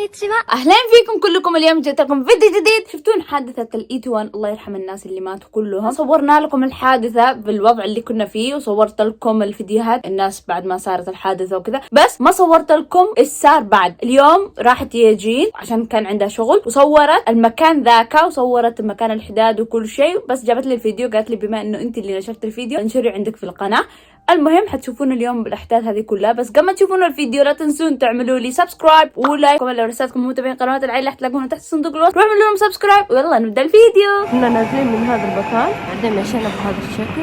كونيتشوا، اهلا فيكم كلكم. اليوم جيت لكم فيديو جديد. شفتون حادثة الإيتوان؟ الله يرحم الناس اللي ماتوا كلهم. صورنا لكم الحادثة بالوضع اللي كنا فيه، وصورت لكم الفيديوهات الناس بعد ما صارت الحادثة وكذا، بس ما صورت لكم ايش صار بعد. اليوم راحت ياجين عشان كان عندها شغل، وصورت المكان ذاك وصورت مكان الحداد وكل شيء، بس جابت لي الفيديو قالت لي بما انه انت اللي نشرت الفيديو انشري عندك في القناة. المهم حتشوفون اليوم بالاحداث هذه كلها، بس قبل ما تشوفون الفيديو لا تنسون تعملوا لي سبسكرايب ولايك، كمان لو رسالتكم متابعين قنوات العائله حتلاقونها تحت صندوق الوصف، روحوا اعملوا لهم سبسكرايب ويلا نبدا الفيديو. كنا نازلين من هذا المكان بعدين مشينا بهذا الشكل.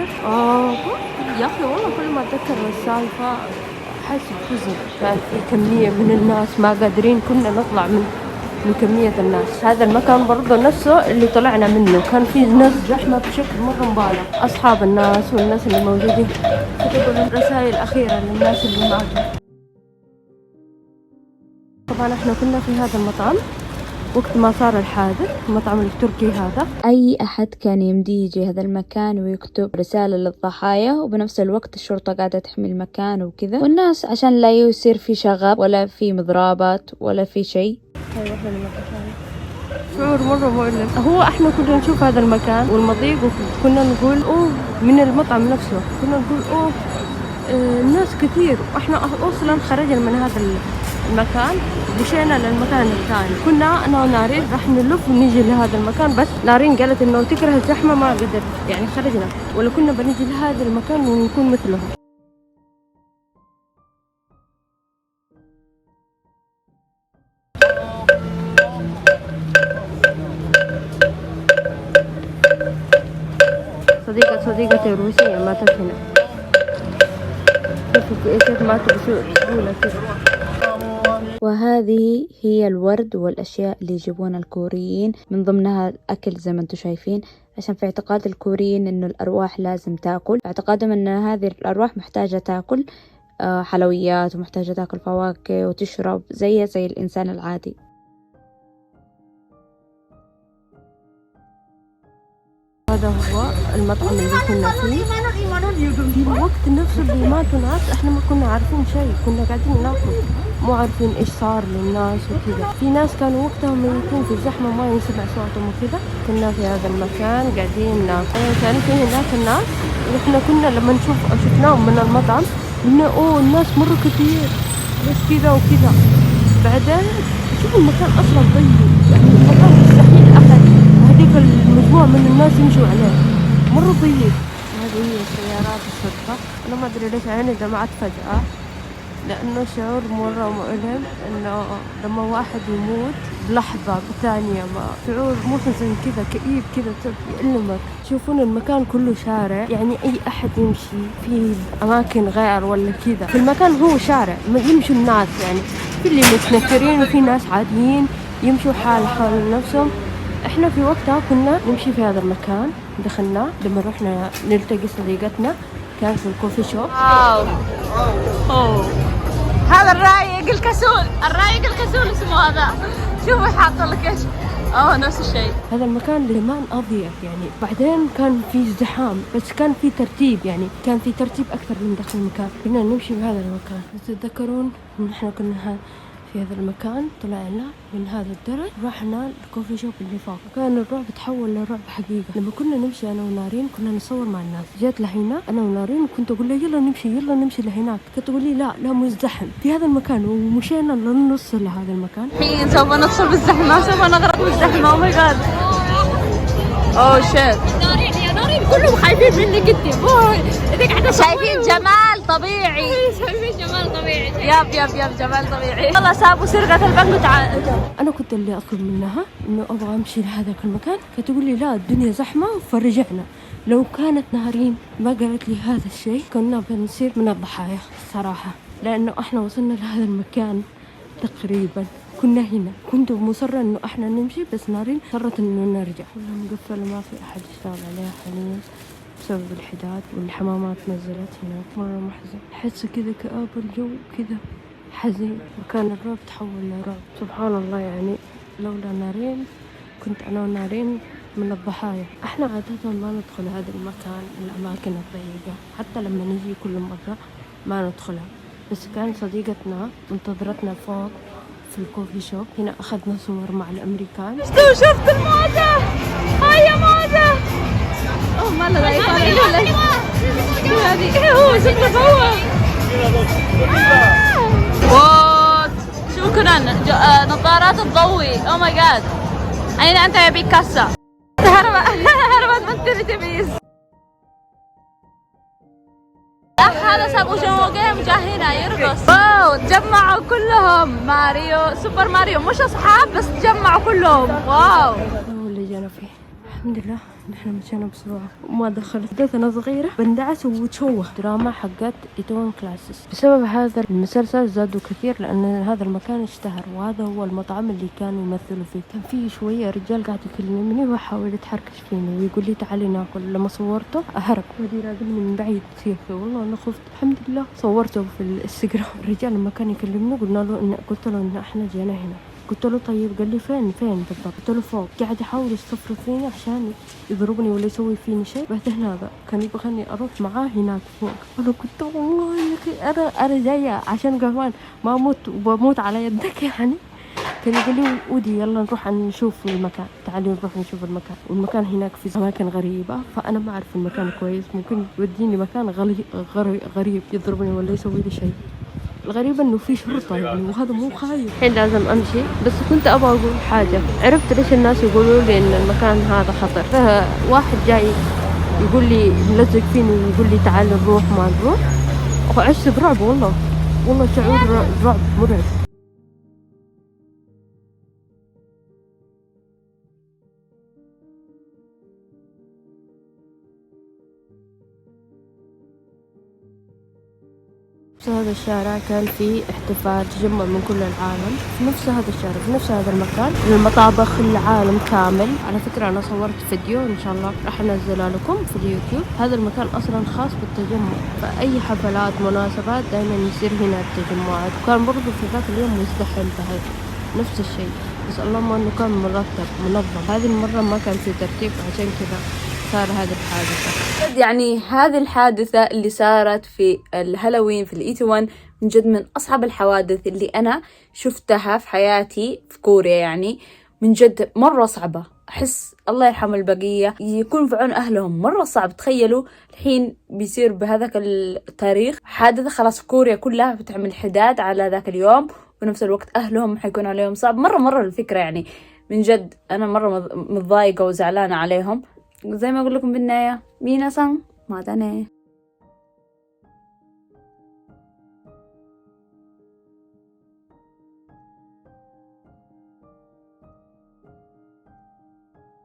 يا اخي والله كل ما اتذكر السالفه احس بحزن. كان في كميه من الناس ما قادرين كنا نطلع من كميه الناس. هذا المكان برضه نفسه اللي طلعنا منه كان في ناس زحمه بشكل مره مبالغ. اصحاب الناس والناس اللي موجودين كتبوا رسائل اخيره للناس اللي ماتوا. طبعا احنا كنا في هذا المطعم وقت ما صار الحادث، المطعم التركي هذا. اي احد كان يمدي يجي هذا المكان ويكتب رسالة للضحايا، وبنفس الوقت الشرطة قاعدة تحمي المكان وكذا، والناس عشان لا يصير في شغب ولا في مضربات ولا في شيء. شعور مرة مؤلم. هو احنا كنا نشوف هذا المكان والمضيق وكنا نقول اوه من المطعم نفسه، كنا نقول اوه الناس كثير، واحنا اصلا خرجنا من هذا المكان مشينا للمكان الثاني. كنا انا ونارين راح نلف ونيجي لهذا المكان، بس نارين قالت انه تكره الزحمه ما قدر يعني خرجنا، ولا كنا بنيجي لهذا المكان ونكون مثلهم. صديقتي الروسية ماتت هنا. كيف ماتت بسهولة كذا. وهذه هي الورد والأشياء اللي يجيبون الكوريين، من ضمنها الأكل زي ما انتم شايفين، عشان في اعتقاد الكوريين إنه الأرواح لازم تاكل، اعتقادهم إن هذه الأرواح محتاجة تاكل حلويات ومحتاجة تاكل فواكه وتشرب زي الإنسان العادي. هذا هو المطعم اللي كنا فيه. في الوقت نفسه اللي ماتوا ناس احنا ما كنا عارفين شيء، كنا قاعدين ناكل مو عارفين ايش صار للناس وكذا. في ناس كانوا وقتها ميتين في الزحمه ما يسمع صوتهم وكذا. كنا في هذا المكان قاعدين ناكل، كان في هناك الناس واحنا كنا لما شفناهم من المطعم قلنا اوه الناس مره كثير بس كذا وكذا. بعدين شوف المكان اصلا ضيق، يعني المكان مستحيل احد هذيك المجموعة من الناس يمشوا عليه، مرة ضيق. هذه هي سيارات الشرطة. أنا ما أدري ليش عيني دمعت فجأة، لأنه شعور مرة مؤلم إنه لما واحد يموت بلحظة بثانية، ما شعور محزن كذا كئيب كذا يألمك. تشوفون المكان كله شارع، يعني أي أحد يمشي في أماكن غير ولا كذا، في المكان هو شارع يمشوا الناس، يعني في اللي متنكرين وفي ناس عاديين يمشوا حال نفسهم. احنا في وقتها كنا نمشي في هذا المكان، دخلنا لما رحنا نلتقي صديقتنا كان في الكوفي شوب. هذا الرايق الكسول اسمه هذا. شوفوا حاط لك ايش. نفس الشيء. هذا المكان زمان اضيق يعني، بعدين كان في ازدحام بس كان في ترتيب، يعني كان في ترتيب اكثر من داخل المكان. كنا نمشي بهذا المكان. تتذكرون ان احنا كنا في هذا المكان، طلعنا من هذا الدرج رحنا الكوفي شوب اللي فوق. كان الرعب تحول لرعب حقيقة. لما كنا نمشي أنا ونارين كنا نصور مع الناس، جيت لهنا أنا ونارين وكنت أقول لها يلا نمشي لهناك، كنت تقول لي لا مزدحم في هذا المكان، ومشينا لنص لهذا المكان. الحين سوف ندخل بالزحمة، سوف نغرق بالزحمة. او ماي جاد، شيت. نارين كلهم خايفين منك انت. انت قاعدة شايفين جمال طبيعي. ياب جمال طبيعي. والله سابوا سرقة البنك وتعال. أنا كنت اللي أطلب منها إنه أبغى أمشي لهذا المكان، فتقول لي لا الدنيا زحمة، فرجعنا. لو كانت نارين ما قالت لي هذا الشيء كنا بنصير من الضحايا الصراحة، لأنه إحنا وصلنا لهذا المكان تقريبا كنا هنا. كنت مصرة إنه إحنا نمشي، بس نارين صرت إنه نرجع. كلها مقفلة ما في أحد يشتغل عليها حاليا بسبب الحداد، والحمامات نزلت هنا. مرة محزن، أحس كذا كآب الجو كذا حزين، وكان الرعب تحول لرعب. سبحان الله، يعني لولا نارين كنت أنا ونارين من الضحايا. احنا عادة ما ندخل هذا المكان، الأماكن الضيقة، حتى لما نجي كل مرة ما ندخلها. بس كان صديقتنا منتظرتنا فوق في الكوفي شوب. هنا أخذنا صور مع الأمريكان. شفت الموضة، هاي موضة. اوه ما لا هذه هو شكله هو. واو شكرا. نظارات الضوئي. او ماي جاد. أين أنت يا بيكاسا؟ هربت من تلفزيون. هذا سابو جو جيم جا هنا يرقص. واو تجمعوا كلهم ماريو سوبر ماريو، مش أصحاب بس تجمعوا كلهم. واو اللي جانا فيه الحمد لله نحن مشينا بسرعة وما دخلت. بدأت أنا صغيرة بندعس وتشوه دراما حقت إيتون كلاسز. بسبب هذا المسلسل زادوا كثير لأن هذا المكان اشتهر، وهذا هو المطعم اللي كانوا يمثلوا فيه. كان فيه شوية رجال قاعد يكلمني ويحاول يتحركش فيني ويقول لي تعالي ناكل. لما صورته أهرب ودي راقبني من بعيد سيف. والله أنا خفت. الحمد لله صورته في الانستغرام. الرجال لما كان يكلمني قلت له إن إحنا جينا هنا. قلت له طيب، قال لي فين بالضبط؟ قلت له فوق. قاعد يحاول يستفرد فيني عشان يضربني ولا يسوي فيني شيء. بعدين هذا كان يبغاني اروح معاه هناك فوق. انا قلت والله يا اخي انا جايه عشان كمان ما اموت وبموت على يدك يعني. كان يقول لي ودي يلا نروح نشوف المكان، تعالي نروح نشوف المكان. والمكان هناك في اماكن غريبه، فانا ما اعرف المكان كويس. ممكن يوديني مكان غريب يضربني ولا يسوي لي شيء. الغريب انه في شرطة يعني، وهذا مو خايف. الحين لازم امشي، بس كنت ابغى اقول حاجة. عرفت ليش الناس يقولوا لي ان المكان هذا خطر؟ فواحد جاي يقول لي ملزق فيني ويقول لي تعال نروح ما نروح، وعشت برعب. والله شعور رعب مرعب. في هذا الشارع كان في احتفال تجمع من كل العالم في نفس هذا الشارع في نفس هذا المكان. المطابخ العالم كامل. على فكرة أنا صورت فيديو إن شاء الله راح أنزلها لكم في اليوتيوب. هذا المكان أصلا خاص بالتجمع، فأي حفلات مناسبات دائما يصير هنا التجمعات. وكان برضو في ذاك اليوم مزدحم بعد نفس الشيء، بس اللهم أنه كان مرتب منظم. هذه المرة ما كان في ترتيب، عشان كذا صار هذه الحادثة. يعني هذه الحادثة اللي صارت في الهالوين في الإيتوان من جد من أصعب الحوادث اللي أنا شفتها في حياتي في كوريا. يعني من جد مرة صعبة. أحس الله يرحم البقية يكون في عون أهلهم. مرة صعب. تخيلوا الحين بيصير بهذاك التاريخ حادثة، خلاص كوريا كلها بتعمل حداد على ذاك اليوم، ونفس الوقت أهلهم حيكون عليهم صعب. مرة الفكرة يعني من جد أنا مرة متضايقة وزعلانة عليهم. زي ما أقول لكم بالنهاية مينا سان ما داني.